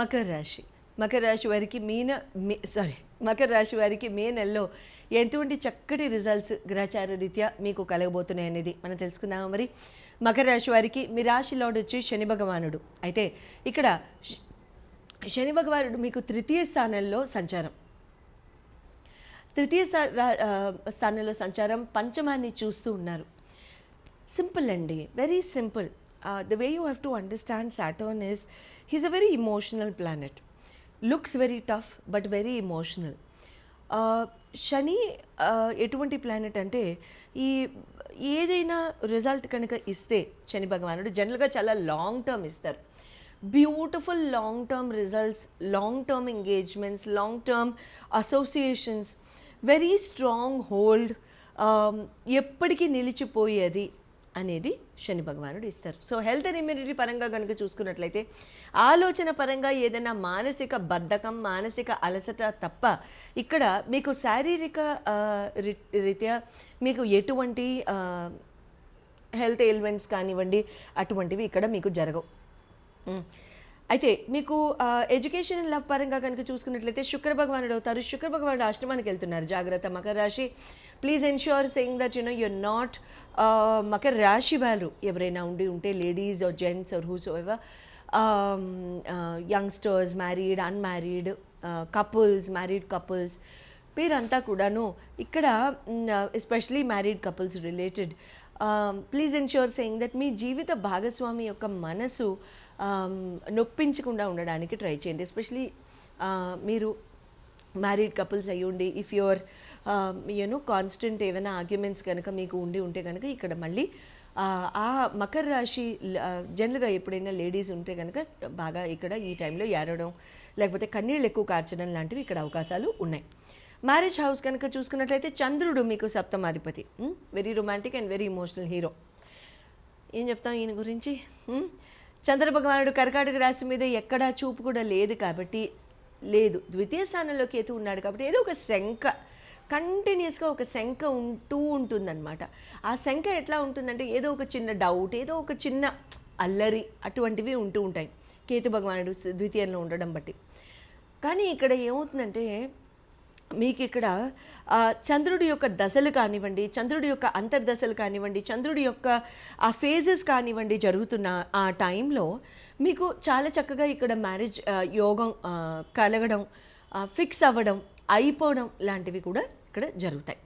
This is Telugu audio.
మకర రాశి. మకర రాశి వారికి మకర రాశి వారికి మే నెలలో ఎటువంటి చక్కటి రిజల్ట్స్ గ్రహచార రీత్యా మీకు కలగబోతున్నాయి అనేది మనం తెలుసుకుందాము. మరి మకర రాశి వారికి మీ రాశి లార్డ్ వచ్చి శని భగవానుడు. అయితే ఇక్కడ శని భగవానుడు మీకు తృతీయ స్థానంలో సంచారం, స్థానంలో సంచారం, పంచమాన్ని చూస్తూ ఉన్నారు. సింపుల్ అండి, very simple. The way you have to understand Saturn is, he's a very emotional planet. Looks very tough but very emotional. శని ఎటువంటి ప్లానెట్ అంటే ఏదైనా రిజల్ట్ కనుక ఇస్తే శని భగవానుడు జనరల్గా చాలా లాంగ్ టర్మ్ ఇస్తారు. Beautiful long term results, long term engagements, long term associations, very strong hold, ఎప్పటికీ నిలిచిపోయేది అనేది శని భగవానుడు ఇస్తారు. సో హెల్త్ అండ్ ఇమ్యూనిటీ పరంగా కనుక చూసుకున్నట్లయితే, ఆలోచన పరంగా ఏదైనా మానసిక బద్ధకం, మానసిక అలసట తప్ప ఇక్కడ మీకు శారీరక రీత్యా మీకు ఎటువంటి హెల్త్ ఎయిల్మెంట్స్ కానివ్వండి అటువంటివి ఇక్కడ మీకు జరగవు. అయితే మీకు ఎడ్యుకేషన్ అండ్ లవ్ పరంగా కనుక చూసుకున్నట్లయితే శుక్ర భగవానుడు అవుతారు. శుక్ర భగవానుడు ఆశ్రమానికి వెళ్తున్నారు. జాగ్రత్త మకర రాశి. Please ensure saying that your not మకర రాశి వాళ్ళు ఎవరైనా ఉంటే ladies or gents or whose ever, youngsters, married, unmarried couples, married couples, వీరంతా కూడాను ఇక్కడ especially married couples related, please ensure saying that మీ జీవిత భాగస్వామి యొక్క మనసు నొప్పించకుండా ఉండడానికి ట్రై చేయండి. ఎస్పెషలీ మీరు మ్యారీడ్ కపుల్స్ అయ్యుండి, ఇఫ్ యువర్ కాన్స్టెంట్ ఏమైనా ఆర్గ్యుమెంట్స్ కనుక మీకు ఉంటే కనుక ఇక్కడ మళ్ళీ ఆ మకర రాశి జనరల్గా ఎప్పుడైనా లేడీస్ ఉంటే కనుక బాగా ఇక్కడ ఈ టైంలో ఏడవడం లేకపోతే కన్నీళ్ళు ఎక్కువ కార్చడం లాంటివి ఇక్కడ అవకాశాలు ఉన్నాయి. మ్యారేజ్ హౌస్ కనుక చూసుకున్నట్లయితే చంద్రుడు మీకు సప్తమాధిపతి, very romantic and very emotional hero. ఏం చెప్తాం ఈయన గురించి? చంద్ర భగవానుడు కర్కాటక రాశి మీద ఎక్కడా చూపు కూడా లేదు కాబట్టి, లేదు ద్వితీయ స్థానంలో కేతు ఉన్నాడు కాబట్టి ఏదో ఒక శంక, కంటిన్యూస్గా ఒక శంక ఉంటుందన్నమాట. ఆ శంక ఎట్లా ఉంటుందంటే ఏదో ఒక చిన్న డౌట్, ఏదో ఒక చిన్న అల్లరి అటువంటివి ఉంటాయి కేతు భగవానుడు ద్వితీయంలో ఉండడం బట్టి. కానీ ఇక్కడ ఏమవుతుందంటే మీకు ఇక్కడ చంద్రుడి యొక్క దశలు కానివ్వండి, చంద్రుడి యొక్క అంతర్దశలు కానివ్వండి, చంద్రుడి యొక్క ఆ ఫేజెస్ కానివ్వండి జరుగుతున్న ఆ టైంలో మీకు చాలా చక్కగా ఇక్కడ మ్యారేజ్ యోగం కలగడం, ఫిక్స్ అవ్వడం, అయిపోవడం లాంటివి కూడా ఇక్కడ జరుగుతాయి.